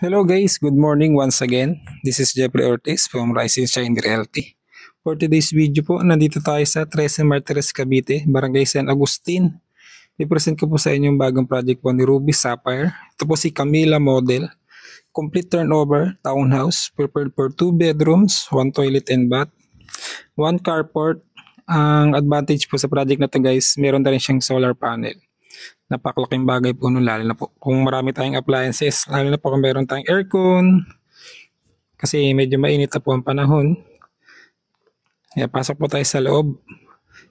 Hello guys, good morning once again. This is Jeffrey Ortiz from Rising Shine Realty. For today's video po, nandito tayo sa 13 Martires, Cavite, Barangay San Agustin. I-present ko po sa inyo yung bagong project po ni Ruby Sapphire. Ito po si Camila Model. Complete turnover, townhouse, prepared for 2 bedrooms, 1 toilet and bath, 1 carport. Ang advantage po sa project na to guys, meron na rin siyang solar panel. Napakalaking bagay po nun, lalo na po kung marami tayong appliances, lalo na po kung meron tayong aircon kasi medyo mainit na po ang panahon. Kaya pasok po tayo sa loob,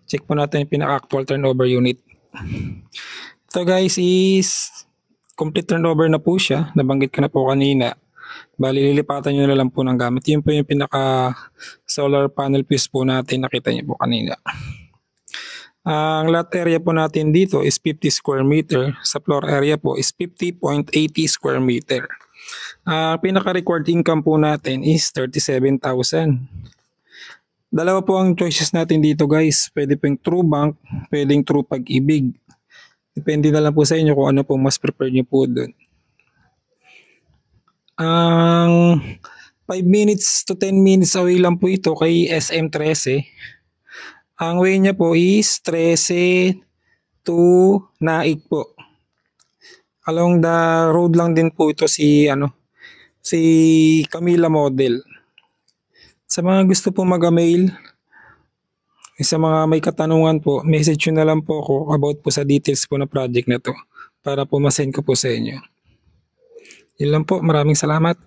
check po natin yung pinaka-actual turnover unit. Ito guys is complete turnover na po siya, nabanggit ko na po kanina. Bali lilipatan nyo na lang po ng gamit. Yun po yung pinaka solar panel fuse po natin, nakita nyo po kanina. Ang lot area po natin dito is 50 square meter. Sa floor area po is 50.80 square meter. Pinaka-required income po natin is 37,000. Dalawa po ang choices natin dito guys. Pwede pong True Bank, pwedeng True Pag-ibig. Depende na lang po sa inyo kung ano po mas prefer nyo po dun. Ang 5 minutes to 10 minutes away lang po ito kay SM 13. Ang way niya po is 13 to Naik po. Along the road lang din po ito si Camila Model. Sa mga gusto po mag-mail, sa mga may katanungan po, message nyo na lang po ako about po sa details po na project na to para po masend ko po sa inyo. Yun lang po, maraming salamat.